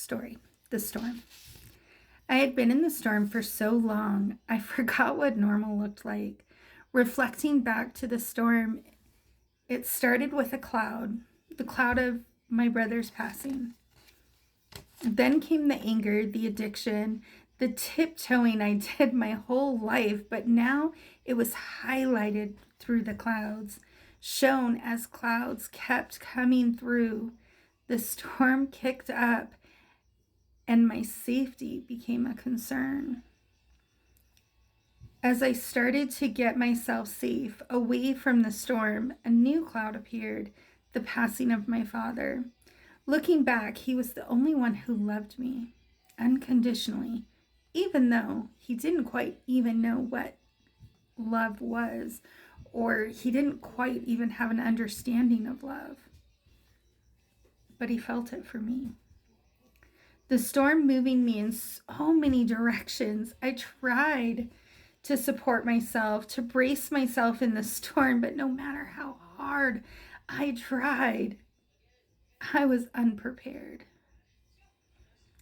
Story, The Storm. I had been in the storm for so long, I forgot what normal looked like. Reflecting back to the storm, it started with a cloud, the cloud of my brother's passing. Then came the anger, the addiction, the tiptoeing I did my whole life, but now it was highlighted through the clouds, shown as clouds kept coming through. The storm kicked up, and my safety became a concern. As I started to get myself safe away from the storm, a new cloud appeared, the passing of my father. Looking back, he was the only one who loved me unconditionally, even though he didn't quite even know what love was, or he didn't quite even have an understanding of love. But he felt it for me. The storm moving me in so many directions. I tried to support myself, to brace myself in the storm, but no matter how hard I tried, I was unprepared.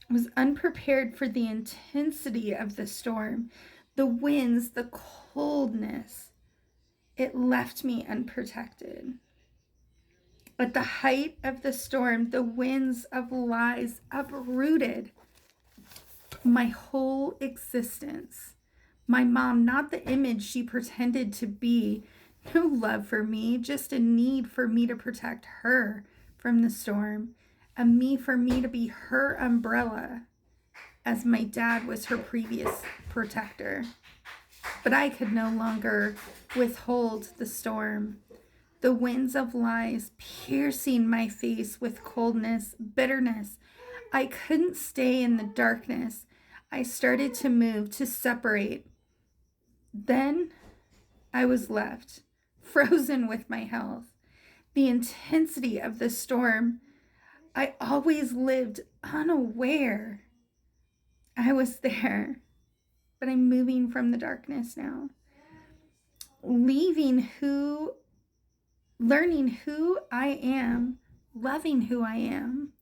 I was unprepared for the intensity of the storm, the winds, the coldness. It left me unprotected. At the height of the storm, the winds of lies uprooted my whole existence. My mom, not the image she pretended to be, no love for me, just a need for me to protect her from the storm, for me to be her umbrella, as my dad was her previous protector. But I could no longer withhold the storm. The winds of lies piercing my face with coldness, bitterness. I couldn't stay in the darkness. I started to move, to separate. Then I was left, frozen with my health. The intensity of the storm, I always lived unaware. I was there, but I'm moving from the darkness now. Learning who I am, loving who I am,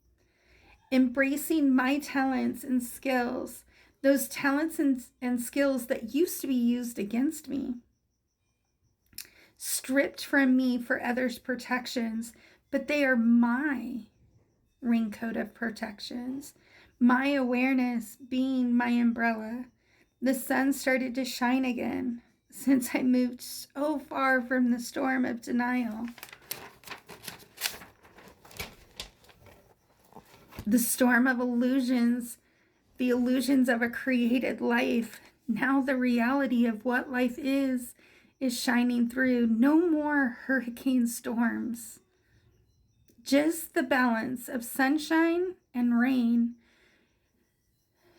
embracing my talents and skills, those talents and skills that used to be used against me, stripped from me for others' protections, but they are my raincoat of protections, my awareness being my umbrella. The sun started to shine again since I moved so far from the storm of denial. The storm of illusions, the illusions of a created life. Now the reality of what life is shining through. No more hurricane storms. Just the balance of sunshine and rain.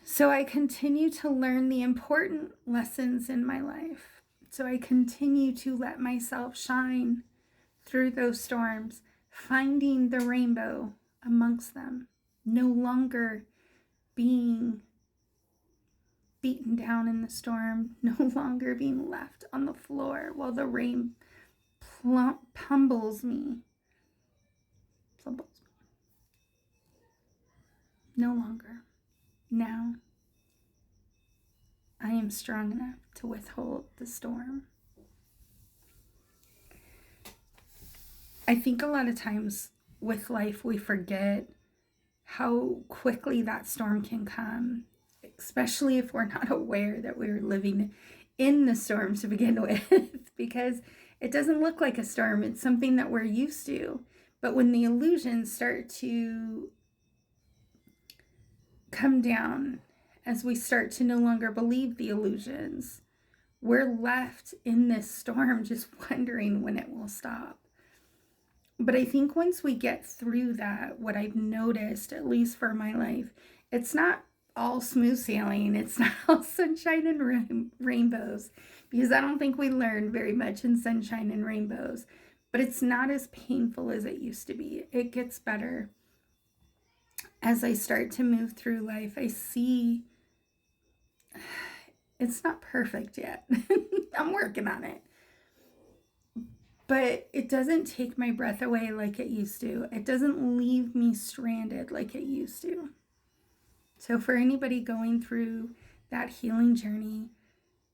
So I continue to learn the important lessons in my life. So I continue to let myself shine through those storms, finding the rainbow amongst them, no longer being beaten down in the storm, no longer being left on the floor while the rain pummels me. No longer. Now, I am strong enough to withhold the storm. I think a lot of times with life we forget how quickly that storm can come, especially if we're not aware that we're living in the storm to begin with, because it doesn't look like a storm. It's something that we're used to. But when the illusions start to come down, as we start to no longer believe the illusions, we're left in this storm just wondering when it will stop. But I think once we get through that, what I've noticed, at least for my life, it's not all smooth sailing. It's not all sunshine and rainbows, because I don't think we learn very much in sunshine and rainbows. But it's not as painful as it used to be. It gets better. As I start to move through life, I see it's not perfect yet. I'm working on it. But it doesn't take my breath away like it used to. It doesn't leave me stranded like it used to. So for anybody going through that healing journey,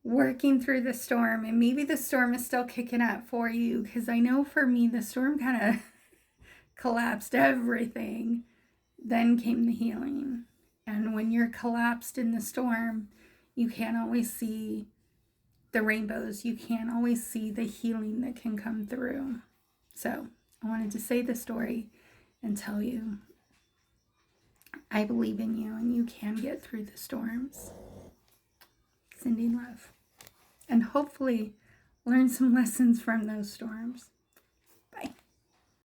working through the storm, and maybe the storm is still kicking up for you, because I know for me, the storm kind of collapsed everything. Then came the healing. And when you're collapsed in the storm, you can't always see the rainbows. You can't always see the healing that can come through. So I wanted to say the story and tell you I believe in you and you can get through the storms. Sending love. And hopefully learn some lessons from those storms.